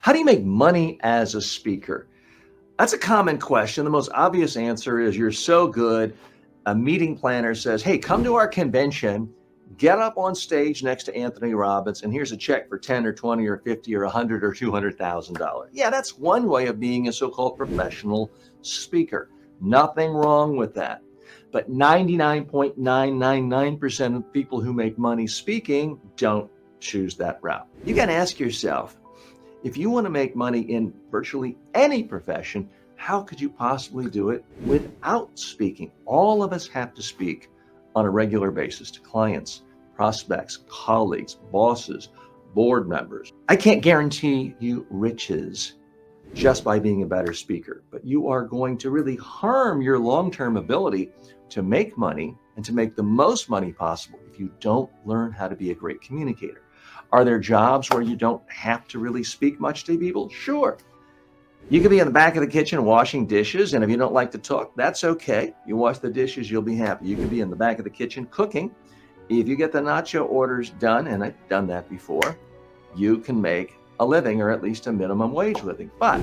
How do you make money as a speaker? That's a common question. The most obvious answer is you're so good. A meeting planner says, hey, come to our convention, get up on stage next to Anthony Robbins, and here's a check for 10 or 20 or 50 or 100 or $200,000. Yeah, that's one way of being a so-called professional speaker. Nothing wrong with that. But 99.999% of people who make money speaking don't choose that route. You got to ask yourself, if you want to make money in virtually any profession, how could you possibly do it without speaking? All of us have to speak on a regular basis to clients, prospects, colleagues, bosses, board members. I can't guarantee you riches just by being a better speaker, but you are going to really harm your long-term ability to make money and to make the most money possible if you don't learn how to be a great communicator. Are there jobs where you don't have to really speak much to people? Sure. You could be in the back of the kitchen washing dishes, and if you don't like to talk, that's okay. You wash the dishes, you'll be happy. You could be in the back of the kitchen cooking. If you get the nacho orders done, and I've done that before, you can make a living, or at least a minimum wage living. But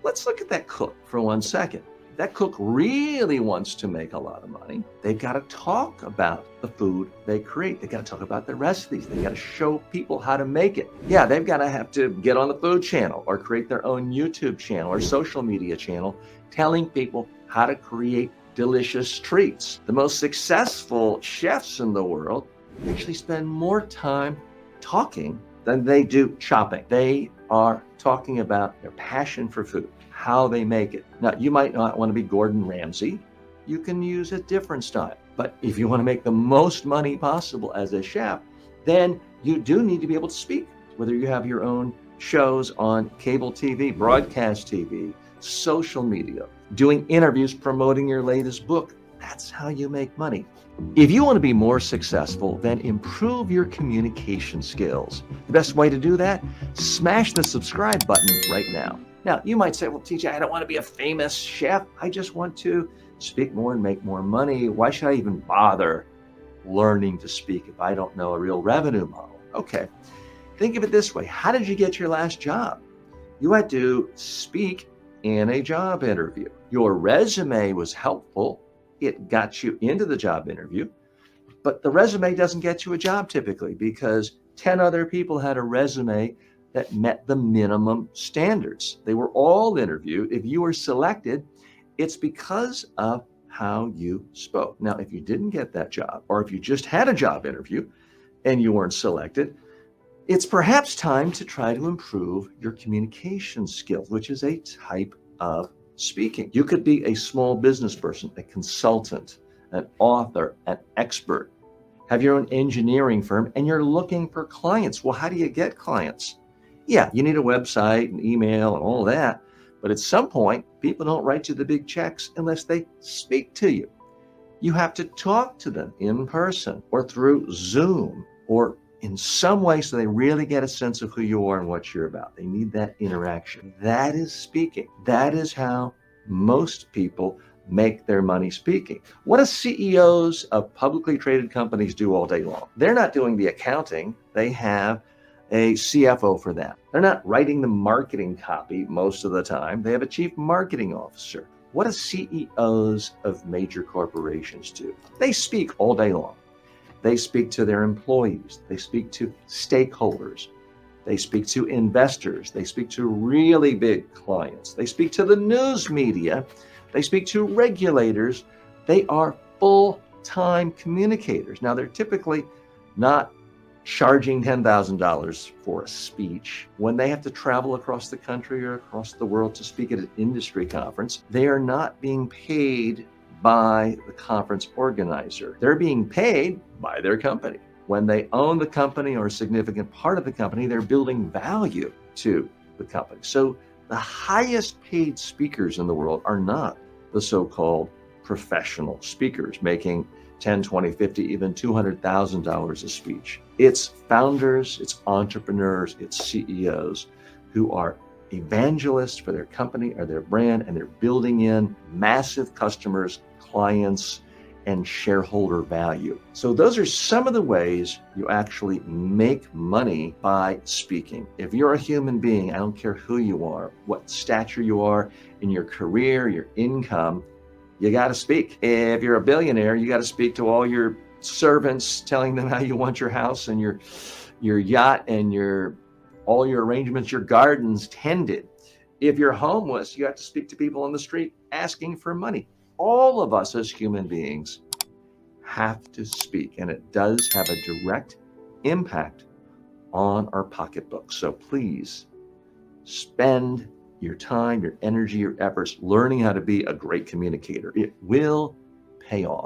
let's look at that cook for 1 second. That cook really wants to make a lot of money. They've got to talk about the food they create. They've got to talk about their recipes. They've got to show people how to make it. Yeah, they've got to have to get on the food channel or create their own YouTube channel or social media channel, telling people how to create delicious treats. The most successful chefs in the world actually spend more time talking than they do shopping. They are talking about their passion for food, how they make it. Now, you might not want to be Gordon Ramsay. You can use a different style. But if you want to make the most money possible as a chef, then you do need to be able to speak, whether you have your own shows on cable TV, broadcast TV, social media, doing interviews, promoting your latest book. That's how you make money. If you want to be more successful, then improve your communication skills. The best way to do that, smash the subscribe button right now. Now, you might say, well, TJ, I don't want to be a famous chef. I just want to speak more and make more money. Why should I even bother learning to speak if I don't know a real revenue model? Okay, think of it this way. How did you get your last job? You had to speak in a job interview. Your resume was helpful. It got you into the job interview, but the resume doesn't get you a job typically because 10 other people had a resume that met the minimum standards. They were all interviewed. If you were selected, it's because of how you spoke. Now, if you didn't get that job, or if you just had a job interview and you weren't selected, it's perhaps time to try to improve your communication skills, which is a type of speaking. You could be a small business person, a consultant, an author, an expert, have your own engineering firm, and you're looking for clients. Well, how do you get clients? Yeah, you need a website and email and all that. But at some point, people don't write you the big checks unless they speak to you. You have to talk to them in person or through Zoom or in some way so they really get a sense of who you are and what you're about. They need that interaction. That is speaking. That is how most people make their money speaking. What do CEOs of publicly traded companies do all day long? They're not doing the accounting. They have a CFO for that. They're not writing the marketing copy most of the time. They have a chief marketing officer. What do CEOs of major corporations do? They speak all day long. They speak to their employees. They speak to stakeholders. They speak to investors. They speak to really big clients. They speak to the news media. They speak to regulators. They are full-time communicators. Now, they're typically not charging $10,000 for a speech. When they have to travel across the country or across the world to speak at an industry conference, they are not being paid by the conference organizer. They're being paid by their company. When they own the company or a significant part of the company, they're building value to the company. So the highest paid speakers in the world are not the so-called professional speakers making 10, 20, 50, even $200,000 a speech. It's founders, it's entrepreneurs, it's CEOs who are evangelists for their company or their brand, and they're building in massive customers, clients, and shareholder value. So those are some of the ways you actually make money by speaking. If you're a human being, I don't care who you are, what stature you are in your career, your income, you got to speak. If you're a billionaire, you got to speak to all your servants, telling them how you want your house and your yacht and all your arrangements, your gardens tended. If you're homeless, you have to speak to people on the street asking for money. All of us as human beings have to speak, and it does have a direct impact on our pocketbook. So please spend your time, your energy, your efforts learning how to be a great communicator. It will pay off.